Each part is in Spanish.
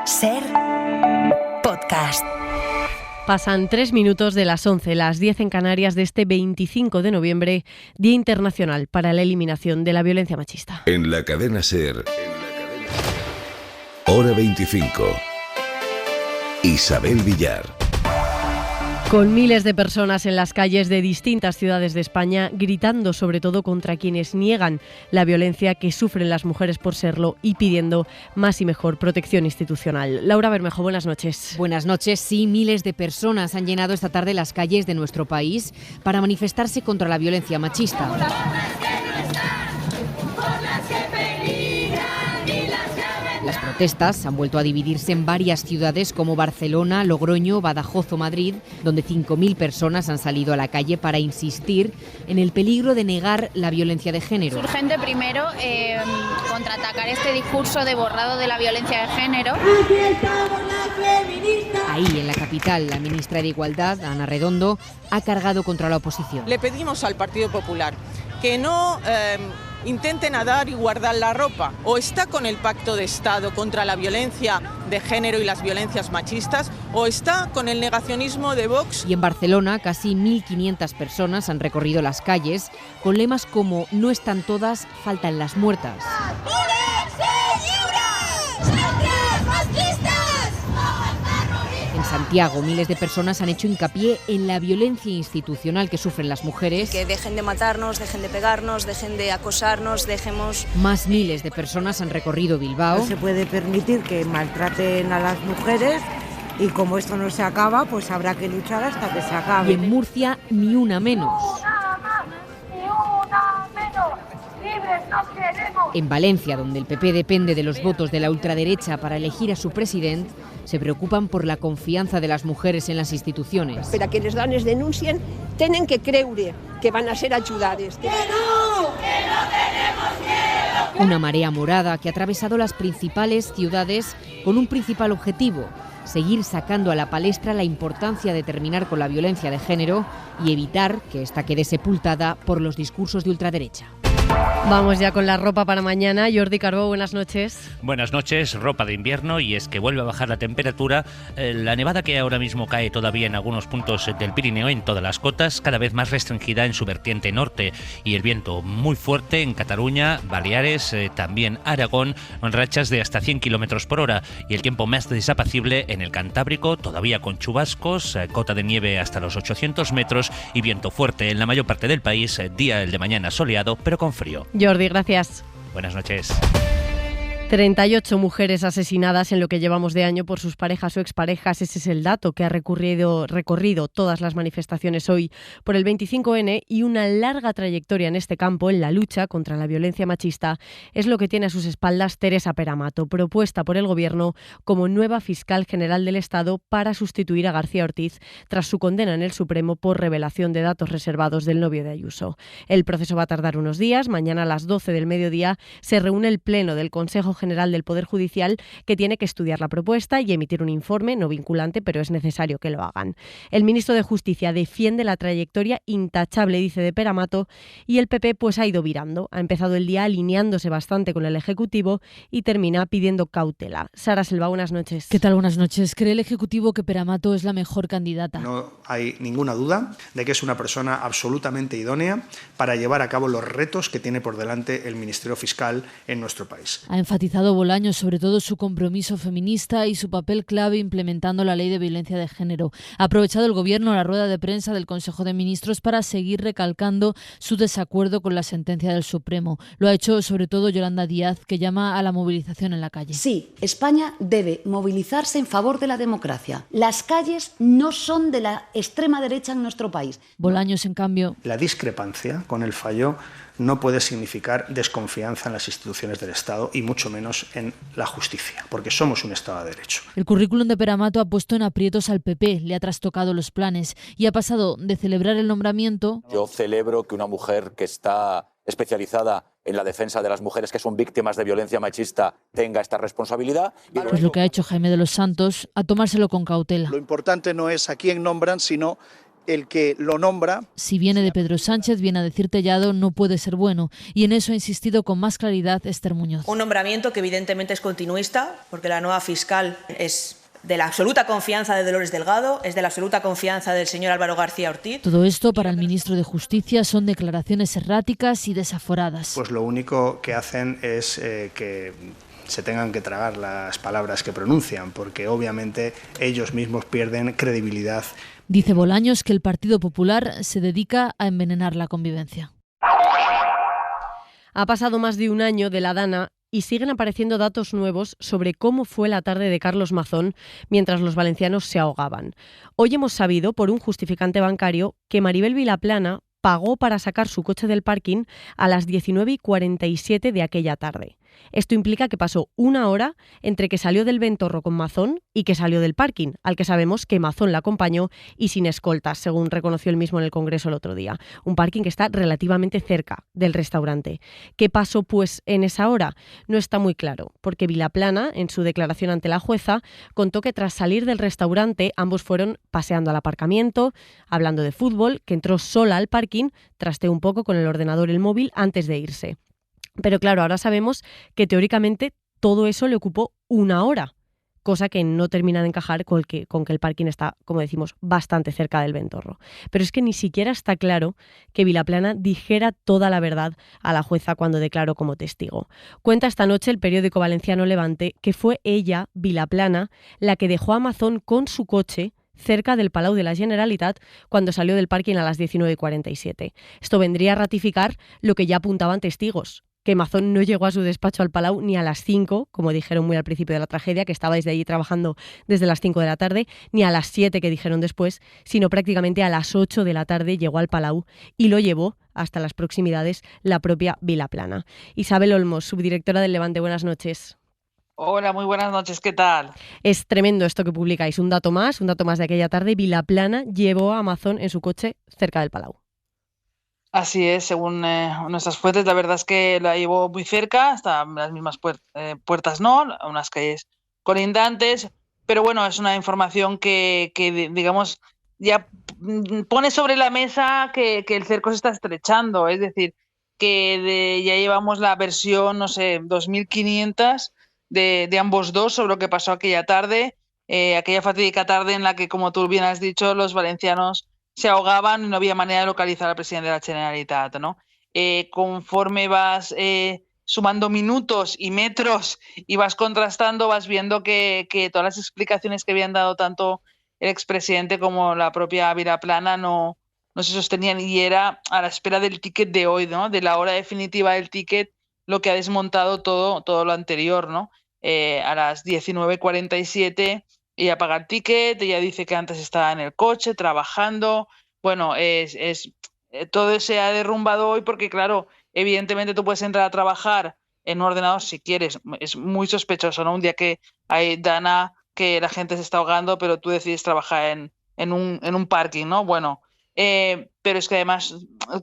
SER Podcast. Pasan 3 minutos de las 11, las 10 en Canarias de este 25 de noviembre, Día Internacional para la Eliminación de la Violencia Machista. En la cadena SER, Hora 25. Isabel Villar. Con miles de personas en las calles de distintas ciudades de España, gritando sobre todo contra quienes niegan la violencia que sufren las mujeres por serlo y pidiendo más y mejor protección institucional. Laura Bermejo, buenas noches. Buenas noches. Sí, miles de personas han llenado esta tarde las calles de nuestro país para manifestarse contra la violencia machista. Las protestas han vuelto a dividirse en varias ciudades como Barcelona, Logroño, Badajoz o Madrid, donde 5.000 personas han salido a la calle para insistir en el peligro de negar la violencia de género. Es urgente primero contraatacar este discurso de borrado de la violencia de género. Ahí, en la capital, la ministra de Igualdad, Ana Redondo, ha cargado contra la oposición. Le pedimos al Partido Popular que no intente nadar y guardar la ropa. O está con el Pacto de Estado contra la violencia de género y las violencias machistas, o está con el negacionismo de Vox. Y en Barcelona, casi 1.500 personas han recorrido las calles con lemas como "No están todas, faltan las muertas". En Santiago, miles de personas han hecho hincapié en la violencia institucional que sufren las mujeres. Que dejen de matarnos, dejen de pegarnos, dejen de acosarnos, dejemos... Más miles de personas han recorrido Bilbao. No se puede permitir que maltraten a las mujeres y como esto no se acaba, pues habrá que luchar hasta que se acabe. Y en Murcia, ni una menos. En Valencia, donde el PP depende de los votos de la ultraderecha para elegir a su presidente, se preocupan por la confianza de las mujeres en las instituciones. Per a que les dones denuncien, tenen que creure que van a ser ajudades. ¡Que no tenemos miedo! Una marea morada que ha atravesado las principales ciudades con un principal objetivo: seguir sacando a la palestra la importancia de terminar con la violencia de género y evitar que esta quede sepultada por los discursos de ultraderecha. Vamos ya con la ropa para mañana. Jordi Carbó, buenas noches. Buenas noches, ropa de invierno, y es que vuelve a bajar la temperatura. La nevada que ahora mismo cae todavía en algunos puntos del Pirineo, en todas las cotas, cada vez más restringida en su vertiente norte, y el viento muy fuerte en Cataluña, Baleares, también Aragón, en rachas de hasta 100 km por hora, y el tiempo más desapacible en el Cantábrico, todavía con chubascos, cota de nieve hasta los 800 metros y viento fuerte en la mayor parte del país, día el de mañana soleado, pero con frío. Jordi, gracias. Buenas noches. 38 mujeres asesinadas en lo que llevamos de año por sus parejas o exparejas. Ese es el dato que ha recorrido todas las manifestaciones hoy por el 25N, y una larga trayectoria en este campo, en la lucha contra la violencia machista, es lo que tiene a sus espaldas Teresa Peramato, propuesta por el Gobierno como nueva fiscal general del Estado para sustituir a García Ortiz tras su condena en el Supremo por revelación de datos reservados del novio de Ayuso. El proceso va a tardar unos días. Mañana a las 12 del mediodía se reúne el Pleno del Consejo General del Poder Judicial, que tiene que estudiar la propuesta y emitir un informe no vinculante, pero es necesario que lo hagan. El ministro de Justicia defiende la trayectoria intachable, dice, de Peramato, y el PP pues ha ido virando. Ha empezado el día alineándose bastante con el Ejecutivo y termina pidiendo cautela. Sara Selva, buenas noches. ¿Qué tal? Buenas noches. ¿Cree el Ejecutivo que Peramato es la mejor candidata? No hay ninguna duda de que es una persona absolutamente idónea para llevar a cabo los retos que tiene por delante el Ministerio Fiscal en nuestro país. Ha enfatizado Bolaños sobre todo su compromiso feminista y su papel clave implementando la ley de violencia de género. Ha aprovechado el Gobierno la rueda de prensa del Consejo de Ministros para seguir recalcando su desacuerdo con la sentencia del Supremo. Lo ha hecho sobre todo Yolanda Díaz, que llama a la movilización en la calle. Sí, España debe movilizarse en favor de la democracia. Las calles no son de la extrema derecha en nuestro país. Bolaños, en cambio... La discrepancia con el fallo no puede significar desconfianza en las instituciones del Estado y mucho menos en la justicia, porque somos un Estado de Derecho. El currículum de Peramato ha puesto en aprietos al PP, le ha trastocado los planes y ha pasado de celebrar el nombramiento... Yo celebro que una mujer que está especializada en la defensa de las mujeres que son víctimas de violencia machista tenga esta responsabilidad. Pues lo que ha hecho Jaime de los Santos, a tomárselo con cautela. Lo importante no es a quién nombran, sino el que lo nombra. Si viene de Pedro Sánchez, viene a decir Tellado, no puede ser bueno. Y en eso ha insistido con más claridad Esther Muñoz. Un nombramiento que evidentemente es continuista, porque la nueva fiscal es de la absoluta confianza de Dolores Delgado, es de la absoluta confianza del señor Álvaro García Ortiz. Todo esto, para el ministro de Justicia, son declaraciones erráticas y desaforadas. Pues lo único que hacen es que se tengan que tragar las palabras que pronuncian, porque obviamente ellos mismos pierden credibilidad. Dice Bolaños que el Partido Popular se dedica a envenenar la convivencia. Ha pasado más de un año de la Dana y siguen apareciendo datos nuevos sobre cómo fue la tarde de Carlos Mazón mientras los valencianos se ahogaban. Hoy hemos sabido, por un justificante bancario, que Maribel Vilaplana pagó para sacar su coche del parking a las 19:47 de aquella tarde. Esto implica que pasó una hora entre que salió del Ventorro con Mazón y que salió del parking, al que sabemos que Mazón la acompañó y sin escoltas, según reconoció él mismo en el Congreso el otro día. Un parking que está relativamente cerca del restaurante. ¿Qué pasó, pues, en esa hora? No está muy claro, porque Vilaplana, en su declaración ante la jueza, contó que tras salir del restaurante ambos fueron paseando al aparcamiento, hablando de fútbol, que entró sola al parking, trasteó un poco con el ordenador y el móvil antes de irse. Pero claro, ahora sabemos que teóricamente todo eso le ocupó una hora, cosa que no termina de encajar con que el parking está, como decimos, bastante cerca del Ventorro. Pero es que ni siquiera está claro que Vilaplana dijera toda la verdad a la jueza cuando declaró como testigo. Cuenta esta noche el periódico valenciano Levante que fue ella, Vilaplana, la que dejó a Mazón con su coche cerca del Palau de la Generalitat cuando salió del parking a las 19:47. Esto vendría a ratificar lo que ya apuntaban testigos, que Mazón no llegó a su despacho al Palau ni a las 5, como dijeron muy al principio de la tragedia, que estaba desde allí trabajando desde las 5 de la tarde, ni a las 7 que dijeron después, sino prácticamente a las 8 de la tarde llegó al Palau y lo llevó hasta las proximidades la propia Vilaplana. Isabel Olmos, subdirectora del Levante, buenas noches. Hola, muy buenas noches, ¿qué tal? Es tremendo esto que publicáis, un dato más de aquella tarde. Vilaplana llevó a Mazón en su coche cerca del Palau. Así es, según nuestras fuentes, la verdad es que la llevó muy cerca, hasta las mismas puertas no, unas calles colindantes, pero bueno, es una información que digamos, ya pone sobre la mesa que el cerco se está estrechando, es decir, que ya llevamos la versión, no sé, 2500 de ambos dos sobre lo que pasó aquella tarde, aquella fatídica tarde en la que, como tú bien has dicho, los valencianos se ahogaban y no había manera de localizar al presidente de la Generalitat, ¿no? Conforme vas sumando minutos y metros y vas contrastando, vas viendo que todas las explicaciones que habían dado tanto el expresidente como la propia Vilaplana no se sostenían, y era a la espera del ticket de hoy, ¿no? De la hora definitiva del ticket, lo que ha desmontado todo lo anterior, ¿no? A las 19:47 ella paga el ticket, ella dice que antes estaba en el coche trabajando. Bueno, todo se ha derrumbado hoy porque, claro, evidentemente tú puedes entrar a trabajar en un ordenador si quieres. Es muy sospechoso, ¿no? Un día que hay Dana, que la gente se está ahogando, pero tú decides trabajar en un parking, ¿no? Bueno, pero es que además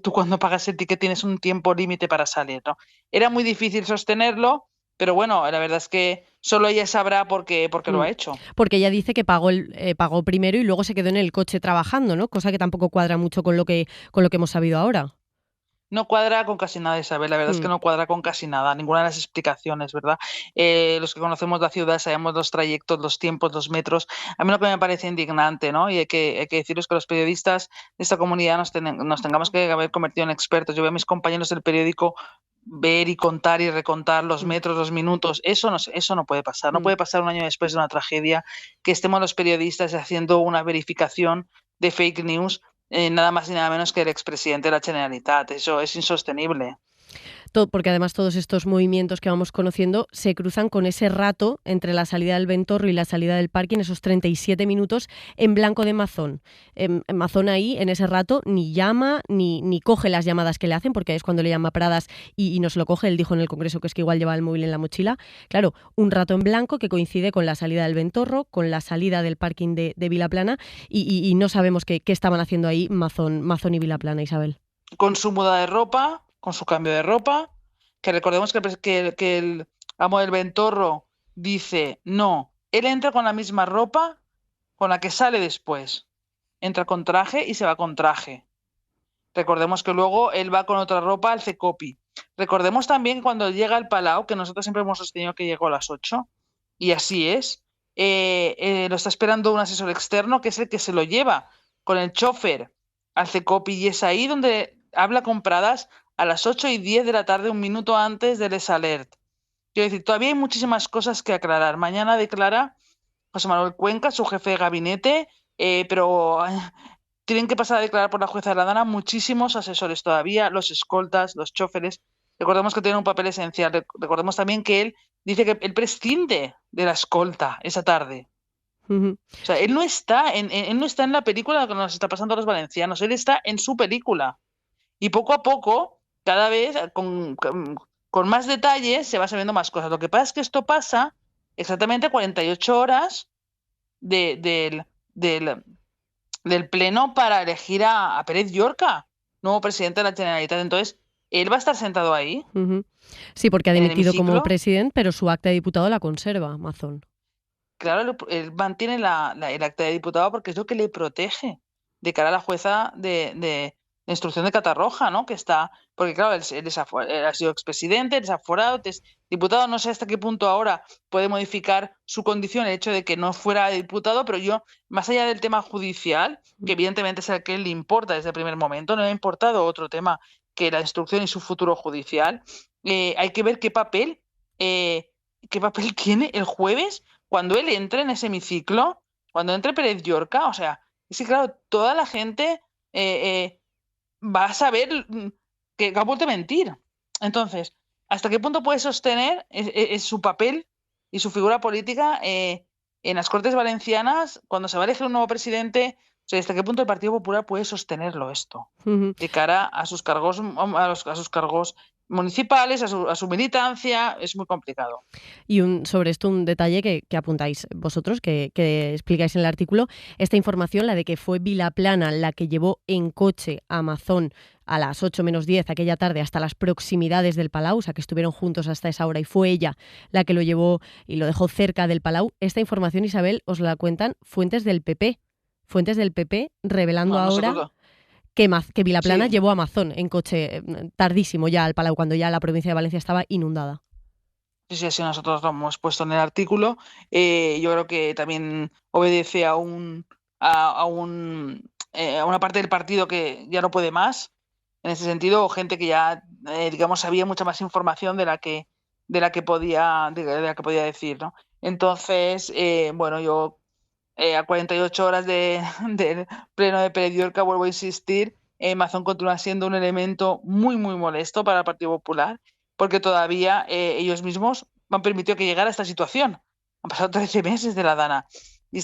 tú cuando pagas el ticket tienes un tiempo límite para salir, ¿no? Era muy difícil sostenerlo, pero bueno, la verdad es que solo ella sabrá por qué lo ha hecho. Porque ella dice que pagó primero y luego se quedó en el coche trabajando, ¿no? Cosa que tampoco cuadra mucho con lo que hemos sabido ahora. No cuadra con casi nada, Isabel, la verdad es que no cuadra con casi nada, ninguna de las explicaciones, ¿verdad? Los que conocemos la ciudad sabemos los trayectos, los tiempos, los metros. A mí lo que me parece indignante, ¿no? Y hay que deciros que los periodistas de esta comunidad nos tengamos que haber convertido en expertos. Yo veo a mis compañeros del periódico ver y contar y recontar los metros, los minutos. Eso no puede pasar. No puede pasar un año después de una tragedia que estemos los periodistas haciendo una verificación de fake news, nada más y nada menos que el expresidente de la Generalitat. Eso es insostenible. Porque además todos estos movimientos que vamos conociendo se cruzan con ese rato entre la salida del Ventorro y la salida del parking, esos 37 minutos en blanco de Mazón. Mazón ahí, en ese rato, ni llama ni coge las llamadas que le hacen, porque es cuando le llama Pradas y no se lo coge. Él dijo en el Congreso que es que igual lleva el móvil en la mochila. Claro, un rato en blanco que coincide con la salida del Ventorro, con la salida del parking de Vilaplana y no sabemos qué estaban haciendo ahí Mazón y Vilaplana, Isabel. Con su muda de ropa, con su cambio de ropa, que recordemos que el amo del Ventorro dice, no, él entra con la misma ropa con la que sale después. entra con traje y se va con traje. Recordemos que luego él va con otra ropa al CECOPI. Recordemos también cuando llega al Palau, que nosotros siempre hemos sostenido que llegó a las 8, y así es, lo está esperando un asesor externo que es el que se lo lleva con el chofer al CECOPI, y es ahí donde habla con Pradas a las 8:10 de la tarde, un minuto antes del Les Alert. Quiero decir, todavía hay muchísimas cosas que aclarar. Mañana declara José Manuel Cuenca, su jefe de gabinete, pero tienen que pasar a declarar por la jueza de la Dana muchísimos asesores todavía, los escoltas, los choferes. Recordemos que tiene un papel esencial. Recordemos también que él dice que él prescinde de la escolta esa tarde. O sea, él no está en la película que nos está pasando a los valencianos, él está en su película. Y poco a poco, cada vez con más detalles, se va sabiendo más cosas. Lo que pasa es que esto pasa exactamente 48 horas del pleno para elegir a Pérez Llorca, nuevo presidente de la Generalitat. Entonces, él va a estar sentado ahí. Sí, porque ha dimitido como presidente, pero su acta de diputado la conserva, Mazón. Claro, él mantiene el acta de diputado porque es lo que le protege de cara a la jueza de instrucción de Catarroja, ¿no? Que está, porque claro, él ha sido expresidente, desaforado, es diputado, no sé hasta qué punto ahora puede modificar su condición el hecho de que no fuera diputado, pero yo, más allá del tema judicial, que evidentemente es el que le importa desde el primer momento, no le ha importado otro tema que la instrucción y su futuro judicial, hay que ver qué papel tiene el jueves cuando él entre en ese hemiciclo, cuando entre Pérez Llorca. O sea, es que claro, toda la gente va a saber que ha vuelto a mentir. Entonces, ¿hasta qué punto puede sostener su papel y su figura política en las Cortes Valencianas cuando se va a elegir un nuevo presidente? O sea, ¿hasta qué punto el Partido Popular puede sostenerlo esto de cara a sus cargos, a sus cargos municipales, a su militancia? Es muy complicado. Y sobre esto un detalle que apuntáis vosotros, que explicáis en el artículo, esta información, la de que fue Vilaplana la que llevó en coche a Mazón a las 8 menos 10 aquella tarde hasta las proximidades del Palau, o sea que estuvieron juntos hasta esa hora y fue ella la que lo llevó y lo dejó cerca del Palau. Esta información, Isabel, os la cuentan fuentes del PP revelando ahora que Vilaplana llevó a Mazón en coche tardísimo ya al Palau, cuando ya la provincia de Valencia estaba inundada. Sí, así nosotros lo hemos puesto en el artículo. Yo creo que también obedece a una parte del partido que ya no puede más, en ese sentido, o gente que ya, digamos, sabía mucha más información de la que podía decir, ¿no? Entonces, bueno, yo a 48 horas del pleno de Pérez Llorca, vuelvo a insistir, Mazón continúa siendo un elemento muy, muy molesto para el Partido Popular, porque todavía ellos mismos han permitido que llegara a esta situación. Han pasado 13 meses de la Dana y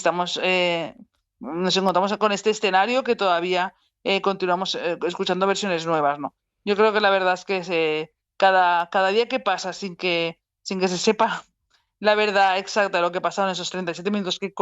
nos encontramos con este escenario que todavía continuamos escuchando versiones nuevas, ¿no? Yo creo que la verdad es que cada día que pasa sin que se sepa la verdad exacta de lo que pasaron en esos 37 minutos que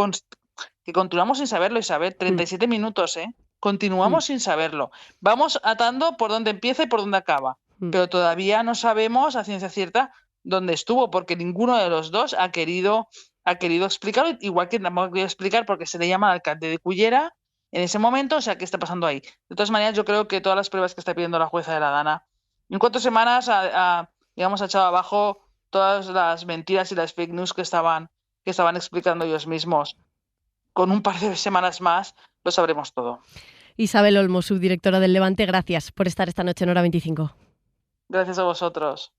continuamos sin saberlo, Isabel, 37 minutos, continuamos sin saberlo. Vamos atando por dónde empieza y por dónde acaba, pero todavía no sabemos a ciencia cierta dónde estuvo, porque ninguno de los dos ha querido explicarlo, igual que tampoco ha querido explicar porque se le llama al alcalde de Cullera en ese momento. O sea, ¿qué está pasando ahí? De todas maneras, yo creo que todas las pruebas que está pidiendo la jueza de la Dana, en 4 semanas ha echado abajo todas las mentiras y las fake news que estaban explicando ellos mismos. Con un par de semanas más lo sabremos todo. Isabel Olmo, subdirectora del Levante, gracias por estar esta noche en Hora 25. Gracias a vosotros.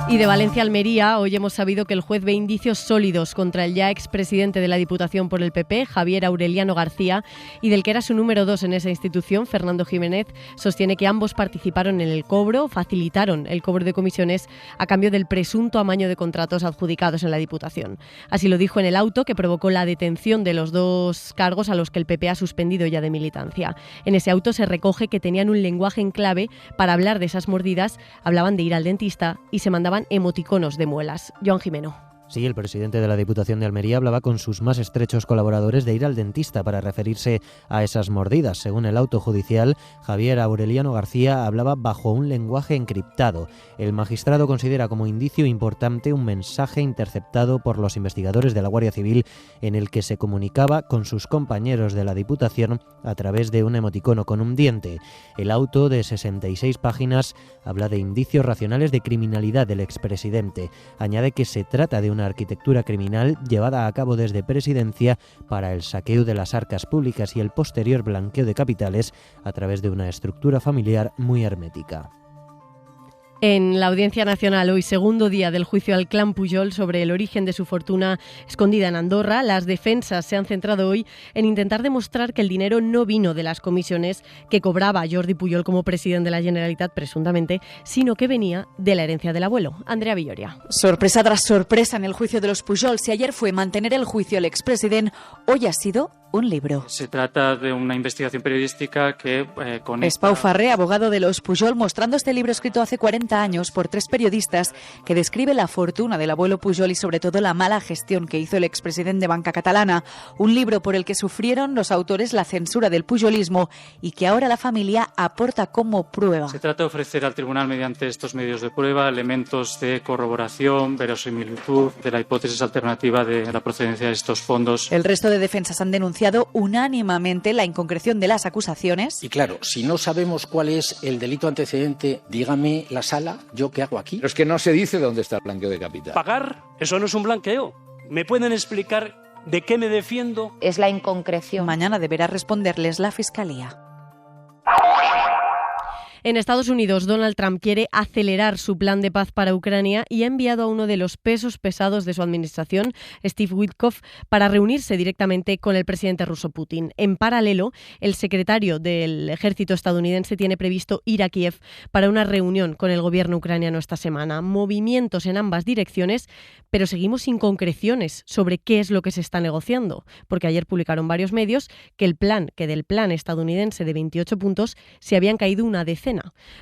Y de Valencia a Almería, hoy hemos sabido que el juez ve indicios sólidos contra el ya expresidente de la Diputación por el PP, Javier Aureliano García, y del que era su número 2 en esa institución, Fernando Jiménez, sostiene que ambos participaron en el cobro, facilitaron el cobro de comisiones a cambio del presunto amaño de contratos adjudicados en la Diputación. Así lo dijo en el auto que provocó la detención de los 2 cargos a los que el PP ha suspendido ya de militancia. En ese auto se recoge que tenían un lenguaje en clave para hablar de esas mordidas, hablaban de ir al dentista y se mandaban emoticonos de muelas. Joan Jimeno. Sí, el presidente de la Diputación de Almería hablaba con sus más estrechos colaboradores de ir al dentista para referirse a esas mordidas. Según el auto judicial, Javier Aureliano García hablaba bajo un lenguaje encriptado. El magistrado considera como indicio importante un mensaje interceptado por los investigadores de la Guardia Civil en el que se comunicaba con sus compañeros de la Diputación a través de un emoticono con un diente. El auto, de 66 páginas, habla de indicios racionales de criminalidad del expresidente. Añade que se trata de una arquitectura criminal llevada a cabo desde Presidencia para el saqueo de las arcas públicas y el posterior blanqueo de capitales a través de una estructura familiar muy hermética. En la Audiencia Nacional, hoy segundo día del juicio al clan Pujol sobre el origen de su fortuna escondida en Andorra, las defensas se han centrado hoy en intentar demostrar que el dinero no vino de las comisiones que cobraba Jordi Pujol como presidente de la Generalitat, presuntamente, sino que venía de la herencia del abuelo. Andrea Villoria. Sorpresa tras sorpresa en el juicio de los Pujol. Si ayer fue mantener el juicio al expresidente, hoy ha sido un libro. Se trata de una investigación periodística que conecta... Es Pau Farré, abogado de los Pujol, mostrando este libro escrito hace 40 años por 3 periodistas que describe la fortuna del abuelo Pujol y sobre todo la mala gestión que hizo el expresidente de Banca Catalana. Un libro por el que sufrieron los autores la censura del pujolismo y que ahora la familia aporta como prueba. Se trata de ofrecer al tribunal, mediante estos medios de prueba, elementos de corroboración, verosimilitud de la hipótesis alternativa de la procedencia de estos fondos. El resto de defensas han denunciado unánimemente la inconcreción de las acusaciones. Y claro, si no sabemos cuál es el delito antecedente, dígame la sala, ¿yo qué hago aquí? Pero es que no se dice dónde está el blanqueo de capital. ¿Pagar? Eso no es un blanqueo. ¿Me pueden explicar de qué me defiendo? Es la inconcreción. Mañana deberá responderles la Fiscalía. En Estados Unidos, Donald Trump quiere acelerar su plan de paz para Ucrania y ha enviado a uno de los pesos pesados de su administración, Steve Witkoff, para reunirse directamente con el presidente ruso Putin. En paralelo, el secretario del ejército estadounidense tiene previsto ir a Kiev para una reunión con el gobierno ucraniano esta semana. Movimientos en ambas direcciones, pero seguimos sin concreciones sobre qué es lo que se está negociando, porque ayer publicaron varios medios que del plan estadounidense de 28 puntos se habían caído una decena.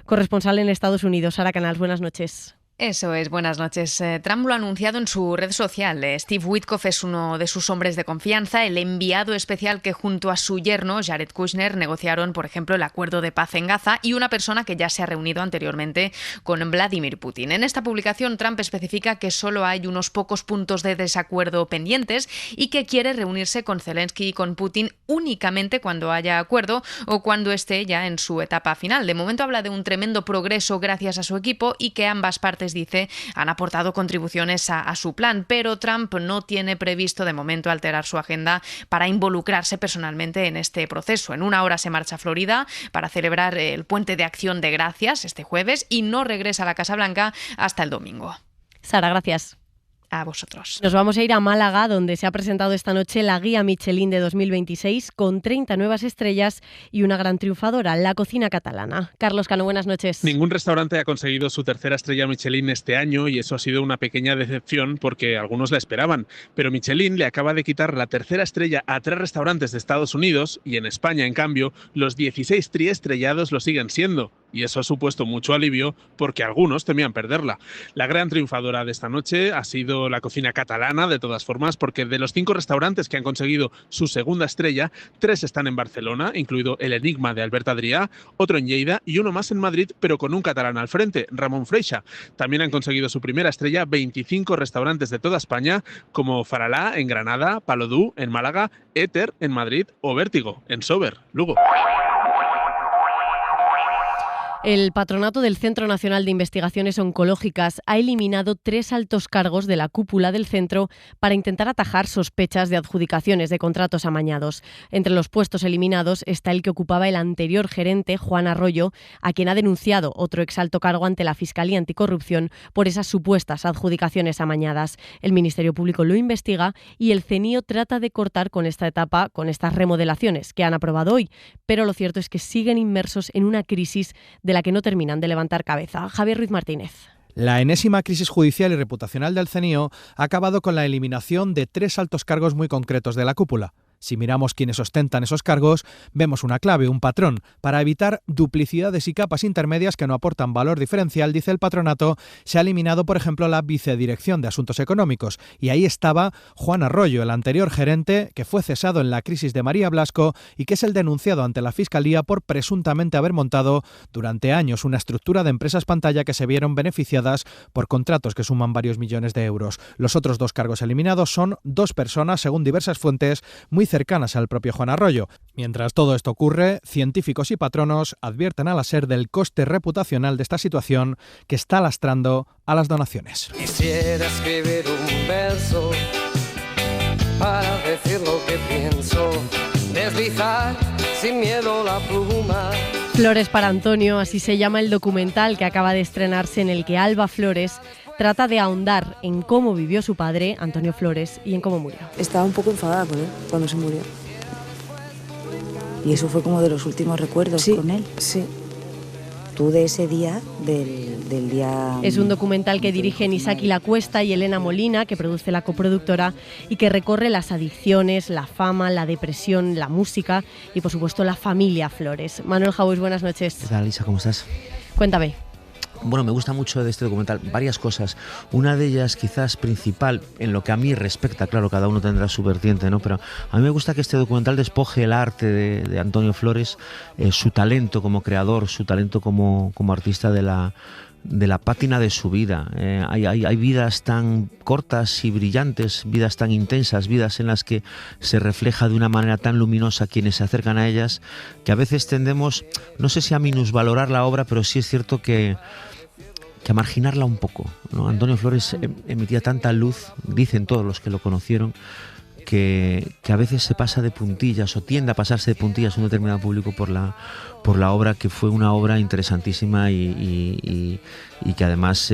Corresponsal en Estados Unidos, Sara Canals, buenas noches. Eso es, buenas noches. Trump lo ha anunciado en su red social. Steve Witkoff es uno de sus hombres de confianza, el enviado especial que junto a su yerno, Jared Kushner, negociaron, por ejemplo, el acuerdo de paz en Gaza y una persona que ya se ha reunido anteriormente con Vladimir Putin. En esta publicación, Trump especifica que solo hay unos pocos puntos de desacuerdo pendientes y que quiere reunirse con Zelensky y con Putin únicamente cuando haya acuerdo o cuando esté ya en su etapa final. De momento habla de un tremendo progreso gracias a su equipo y que ambas partes, dice, han aportado contribuciones a su plan, pero Trump no tiene previsto de momento alterar su agenda para involucrarse personalmente en este proceso. En una hora se marcha a Florida para celebrar el Puente de Acción de Gracias este jueves y no regresa a la Casa Blanca hasta el domingo. Sara, gracias. A vosotros. Nos vamos a ir a Málaga, donde se ha presentado esta noche la guía Michelin de 2026 con 30 nuevas estrellas y una gran triunfadora, la cocina catalana. Carlos Cano, buenas noches. Ningún restaurante ha conseguido su tercera estrella Michelin este año y eso ha sido una pequeña decepción porque algunos la esperaban. Pero Michelin le acaba de quitar la tercera estrella a 3 restaurantes de Estados Unidos y en España, en cambio, los 16 triestrellados lo siguen siendo. Y eso ha supuesto mucho alivio porque algunos temían perderla. La gran triunfadora de esta noche ha sido la cocina catalana, de todas formas, porque de los 5 restaurantes que han conseguido su segunda estrella, 3 están en Barcelona, incluido el Enigma de Albert Adrià, otro en Lleida y uno más en Madrid, pero con un catalán al frente, Ramon Freixa. También han conseguido su primera estrella 25 restaurantes de toda España, como Faralá en Granada, Palodú en Málaga, Éter en Madrid o Vértigo en Sober, Lugo. El Patronato del Centro Nacional de Investigaciones Oncológicas ha eliminado 3 altos cargos de la cúpula del centro para intentar atajar sospechas de adjudicaciones de contratos amañados. Entre los puestos eliminados está el que ocupaba el anterior gerente, Juan Arroyo, a quien ha denunciado otro exalto cargo ante la Fiscalía Anticorrupción por esas supuestas adjudicaciones amañadas. El Ministerio Público lo investiga y el CNIO trata de cortar con esta etapa, con estas remodelaciones que han aprobado hoy. Pero lo cierto es que siguen inmersos en una crisis de la que no terminan de levantar cabeza. Javier Ruiz Martínez. La enésima crisis judicial y reputacional del CNIO ha acabado con la eliminación de 3 altos cargos muy concretos de la cúpula. Si miramos quiénes ostentan esos cargos, vemos una clave, un patrón. Para evitar duplicidades y capas intermedias que no aportan valor diferencial, dice el patronato, se ha eliminado, por ejemplo, la Vicedirección de Asuntos Económicos. Y ahí estaba Juan Arroyo, el anterior gerente, que fue cesado en la crisis de María Blasco y que es el denunciado ante la Fiscalía por presuntamente haber montado durante años una estructura de empresas pantalla que se vieron beneficiadas por contratos que suman varios millones de euros. Los otros 2 cargos eliminados son 2 personas, según diversas fuentes, muy cercanas al propio Juan Arroyo. Mientras todo esto ocurre, científicos y patronos advierten a la SER del coste reputacional de esta situación que está lastrando a las donaciones. Quisiera escribir un verso para decir lo que pienso, deslizar sin miedo la pluma. Flores para Antonio, así se llama el documental que acaba de estrenarse, en el que Alba Flores trata de ahondar en cómo vivió su padre, Antonio Flores, y en cómo murió. Estaba un poco enfadada con él cuando se murió. Y eso fue como de los últimos recuerdos con él. Sí. Tú de ese día, del día... Es un documental que dirigen Isaki Lacuesta y Elena Molina, que produce la coproductora, y que recorre las adicciones, la fama, la depresión, la música y, por supuesto, la familia Flores. Manuel Jauis, buenas noches. ¿Qué tal, Lisa? ¿Cómo estás? Cuéntame. Bueno, me gusta mucho de este documental varias cosas. Una de ellas, quizás principal, en lo que a mí respecta, claro, cada uno tendrá su vertiente, ¿no? Pero a mí me gusta que este documental despoje el arte de Antonio Flores, su talento como creador, su talento como artista de la pátina de su vida. Hay vidas tan cortas y brillantes, vidas tan intensas, vidas en las que se refleja de una manera tan luminosa quienes se acercan a ellas, que a veces tendemos, no sé si a minusvalorar la obra, pero sí es cierto que a marginarla un poco, ¿no? Antonio Flores emitía tanta luz, dicen todos los que lo conocieron, que a veces se pasa de puntillas o tiende a pasarse de puntillas un determinado público por la obra, que fue una obra interesantísima y que además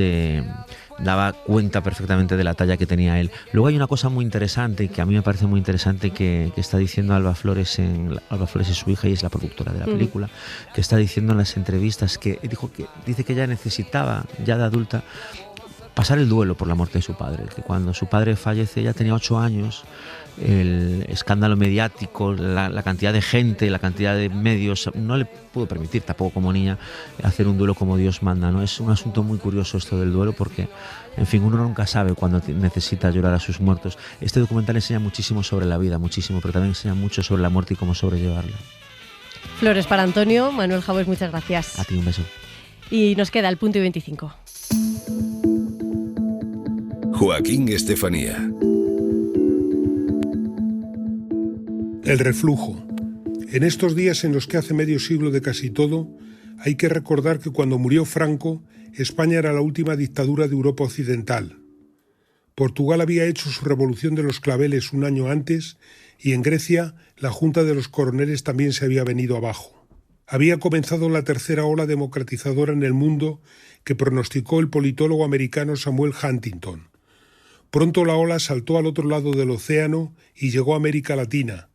daba cuenta perfectamente de la talla que tenía él. Luego hay una cosa muy interesante, que a mí me parece muy interesante, que está diciendo Alba Flores es su hija y es la productora de la película, que está diciendo en las entrevistas que dice que ella necesitaba, ya de adulta, pasar el duelo por la muerte de su padre, que cuando su padre fallece ella tenía 8 años, el escándalo mediático, la cantidad de gente, la cantidad de medios, no le pudo permitir tampoco como niña hacer un duelo como Dios manda, ¿no? Es un asunto muy curioso esto del duelo porque, en fin, uno nunca sabe cuándo necesita llorar a sus muertos. Este documental enseña muchísimo sobre la vida, muchísimo, pero también enseña mucho sobre la muerte y cómo sobrellevarla. Flores para Antonio, Manuel Jauis, muchas gracias. A ti, un beso. Y nos queda el punto y 25. Joaquín Estefanía. El reflujo. En estos días en los que hace medio siglo de casi todo, hay que recordar que cuando murió Franco, España era la última dictadura de Europa Occidental. Portugal había hecho su revolución de los claveles un año antes y en Grecia la Junta de los Coroneles también se había venido abajo. Había comenzado la tercera ola democratizadora en el mundo que pronosticó el politólogo americano Samuel Huntington. Pronto la ola saltó al otro lado del océano y llegó a América Latina,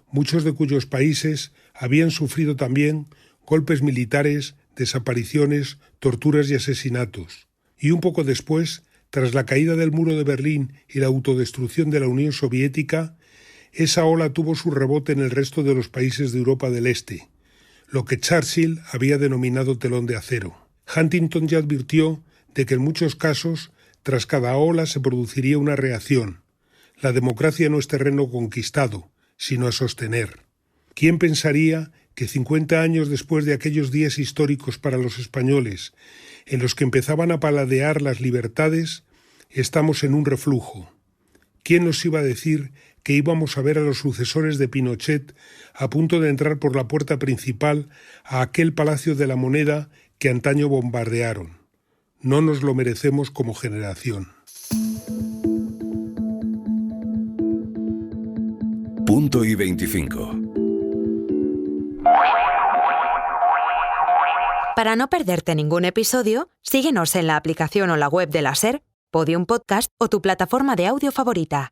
muchos de cuyos países habían sufrido también golpes militares, desapariciones, torturas y asesinatos. Y un poco después, tras la caída del muro de Berlín y la autodestrucción de la Unión Soviética, esa ola tuvo su rebote en el resto de los países de Europa del Este, lo que Churchill había denominado telón de acero. Huntington ya advirtió de que en muchos casos, tras cada ola se produciría una reacción. La democracia no es terreno conquistado, sino a sostener. ¿Quién pensaría que 50 años después de aquellos días históricos para los españoles, en los que empezaban a paladear las libertades, estamos en un reflujo? ¿Quién nos iba a decir que íbamos a ver a los sucesores de Pinochet a punto de entrar por la puerta principal a aquel Palacio de la Moneda que antaño bombardearon? No nos lo merecemos como generación. Punto y 25. Para no perderte ningún episodio, síguenos en la aplicación o la web de la SER, Podium Podcast o tu plataforma de audio favorita.